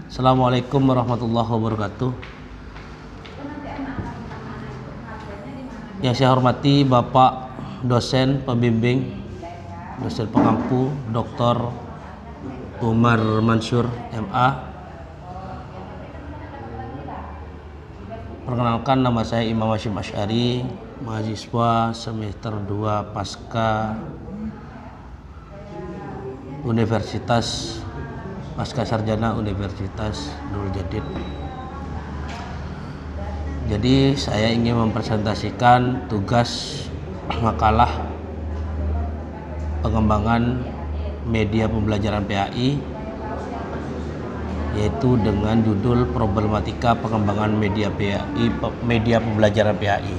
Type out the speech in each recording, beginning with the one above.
Assalamualaikum warahmatullahi wabarakatuh. Yang saya hormati Bapak dosen pembimbing, dosen pengampu Dr. Umar Mansur MA. Perkenalkan, nama saya Imam Hashim Asy'ari, mahasiswa semester 2 Pasca Sarjana Universitas Nurul Jadid. Jadi saya ingin mempresentasikan tugas makalah pengembangan media pembelajaran PAI, yaitu dengan judul Problematika Pengembangan Media PAI, Media Pembelajaran PAI.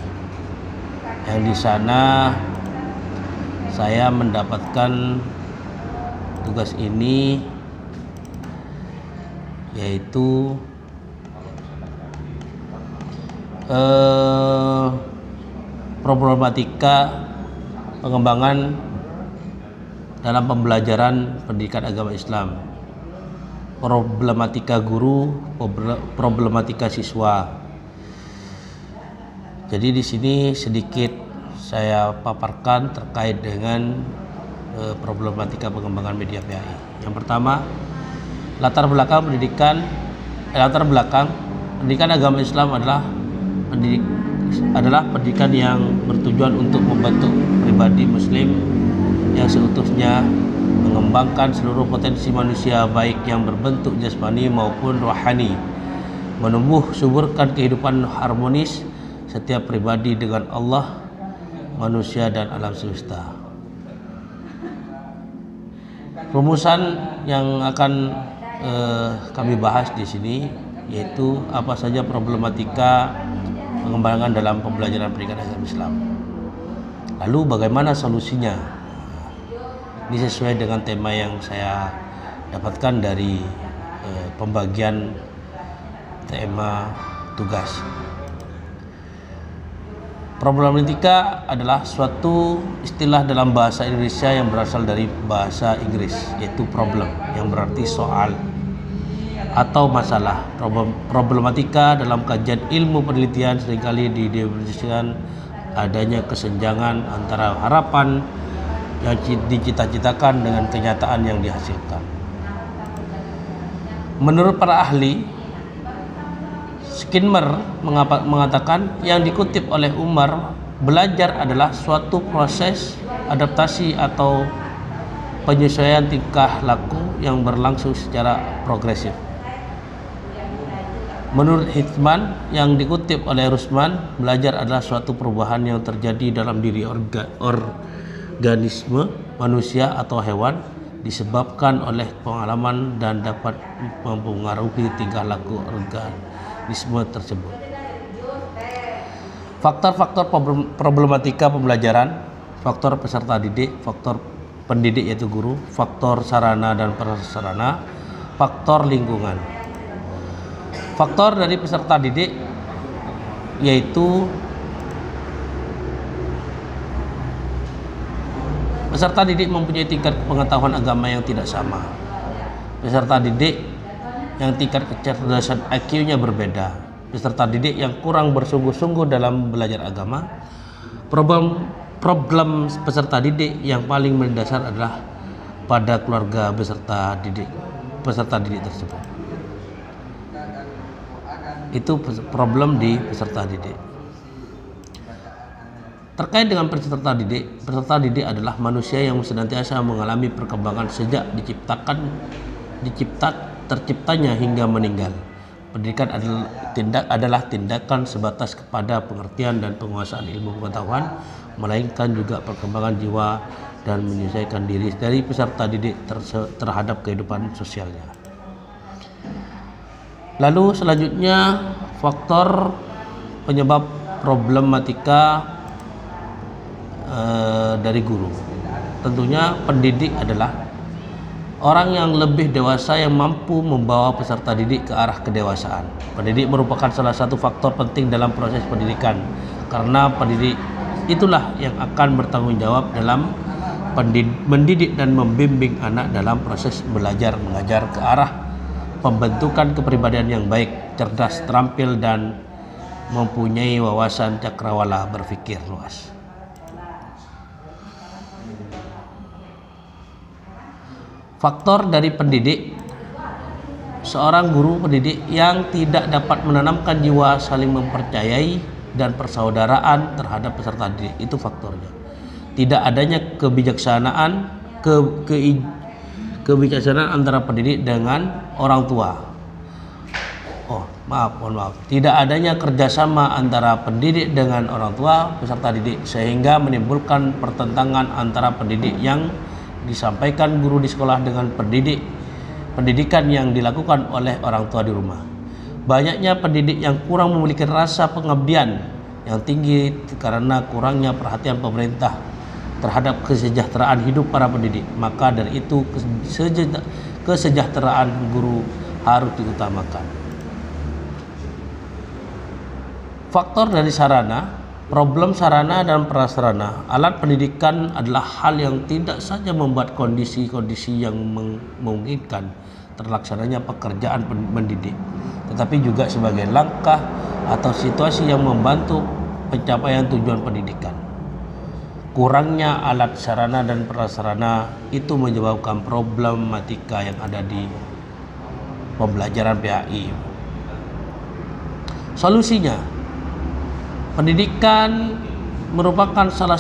Yang di sana saya mendapatkan tugas ini, yaitu problematika pengembangan dalam pembelajaran pendidikan agama Islam, problematika guru, problematika siswa. Jadi di sini sedikit saya paparkan terkait dengan problematika pengembangan media PAI. Yang pertama, latar belakang pendidikan agama Islam adalah pendidikan yang bertujuan untuk membentuk pribadi muslim yang seutuhnya mengembangkan seluruh potensi manusia, baik yang berbentuk jasmani maupun rohani, menumbuh suburkan kehidupan harmonis setiap pribadi dengan Allah, manusia, dan alam semesta. Rumusan yang akan kami bahas di sini yaitu apa saja problematika pengembangan dalam pembelajaran pendidikan agama Islam. Lalu bagaimana solusinya? Ini sesuai dengan tema yang saya dapatkan dari pembagian tema tugas. Problematika adalah suatu istilah dalam bahasa Indonesia yang berasal dari bahasa Inggris, yaitu problem, yang berarti soal atau masalah. Problematika dalam kajian ilmu penelitian seringkali didefinisikan adanya kesenjangan antara harapan yang dicita-citakan dengan kenyataan yang dihasilkan. Menurut para ahli, Skinner mengatakan yang dikutip oleh Umar, belajar adalah suatu proses adaptasi atau penyesuaian tingkah laku yang berlangsung secara progresif. Menurut Hickman yang dikutip oleh Rusman, belajar adalah suatu perubahan yang terjadi dalam diri organisme manusia atau hewan disebabkan oleh pengalaman dan dapat mempengaruhi tingkah laku organisme tersebut. Faktor-faktor problematika pembelajaran: faktor peserta didik, faktor pendidik yaitu guru, faktor sarana dan prasarana, faktor lingkungan. Faktor dari peserta didik yaitu peserta didik mempunyai tingkat pengetahuan agama yang tidak sama. Peserta didik yang tingkat kecerdasan IQ-nya berbeda. Peserta didik yang kurang bersungguh-sungguh dalam belajar agama. Problem peserta didik yang paling mendasar adalah pada keluarga peserta didik tersebut. Itu problem di peserta didik. Terkait dengan peserta didik adalah manusia yang senantiasa mengalami perkembangan sejak terciptanya hingga meninggal. Pendidikan adalah tindakan sebatas kepada pengertian dan penguasaan ilmu pengetahuan, melainkan juga perkembangan jiwa dan menyesuaikan diri dari peserta didik terhadap kehidupan sosialnya. Lalu selanjutnya, faktor penyebab problematika dari guru. Tentunya pendidik adalah orang yang lebih dewasa yang mampu membawa peserta didik ke arah kedewasaan. Pendidik merupakan salah satu faktor penting dalam proses pendidikan, karena pendidik itulah yang akan bertanggung jawab dalam mendidik dan membimbing anak dalam proses belajar mengajar ke arah pembentukan kepribadian yang baik, cerdas, terampil, dan mempunyai wawasan cakrawala, berpikir luas. Faktor dari pendidik. Seorang guru pendidik yang tidak dapat menanamkan jiwa saling mempercayai dan persaudaraan terhadap peserta didik, itu faktornya. Tidak adanya kebijaksanaan kebijaksanaan antara pendidik dengan orang tua. Mohon maaf. Tidak adanya kerjasama antara pendidik dengan orang tua peserta didik, sehingga menimbulkan pertentangan antara pendidik yang disampaikan guru di sekolah dengan pendidikan yang dilakukan oleh orang tua di rumah. Banyaknya pendidik yang kurang memiliki rasa pengabdian yang tinggi karena kurangnya perhatian pemerintah terhadap kesejahteraan hidup para pendidik. Maka dari itu kesejahteraan guru harus diutamakan. Faktor dari sarana. Problem sarana dan prasarana alat pendidikan adalah hal yang tidak saja membuat kondisi-kondisi yang memungkinkan terlaksananya pekerjaan mendidik, tetapi juga sebagai langkah atau situasi yang membantu pencapaian tujuan pendidikan. Kurangnya alat sarana dan prasarana itu menyebabkan problematika yang ada di pembelajaran PAI. Solusinya, pendidikan merupakan salah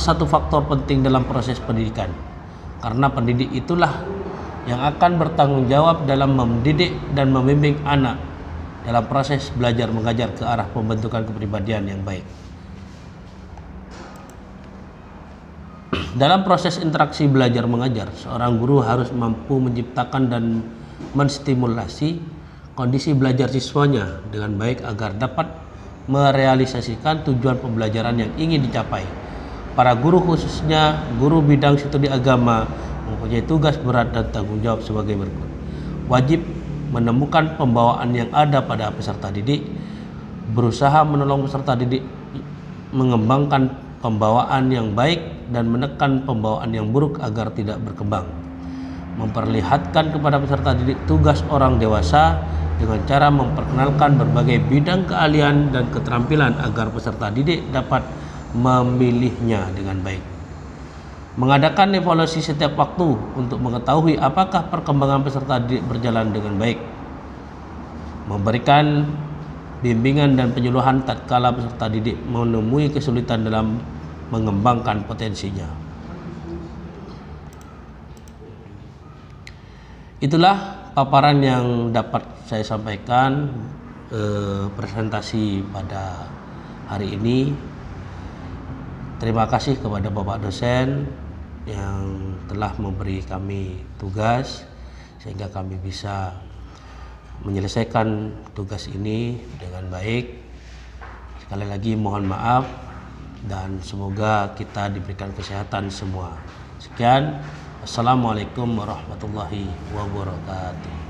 satu faktor penting dalam proses pendidikan, karena pendidik itulah yang akan bertanggung jawab dalam mendidik dan membimbing anak dalam proses belajar mengajar ke arah pembentukan kepribadian yang baik. Dalam proses interaksi belajar mengajar, seorang guru harus mampu menciptakan dan menstimulasi kondisi belajar siswanya dengan baik agar dapat merealisasikan tujuan pembelajaran yang ingin dicapai. Para guru, khususnya guru bidang studi agama, mempunyai tugas berat dan tanggung jawab sebagai berikut. Wajib menemukan pembawaan yang ada pada peserta didik, berusaha menolong peserta didik mengembangkan pembawaan yang baik dan menekan pembawaan yang buruk agar tidak berkembang. Memperlihatkan kepada peserta didik tugas orang dewasa dengan cara memperkenalkan berbagai bidang keahlian dan keterampilan agar peserta didik dapat memilihnya dengan baik. Mengadakan evaluasi setiap waktu untuk mengetahui apakah perkembangan peserta didik berjalan dengan baik. Memberikan bimbingan dan penyuluhan tatkala peserta didik menemui kesulitan dalam mengembangkan potensinya. Itulah paparan yang dapat saya sampaikan presentasi pada hari ini. Terima kasih kepada Bapak dosen yang telah memberi kami tugas sehingga kami bisa menyelesaikan tugas ini dengan baik. Sekali lagi mohon maaf dan semoga kita diberikan kesehatan semua. Sekian. Assalamualaikum warahmatullahi wabarakatuh.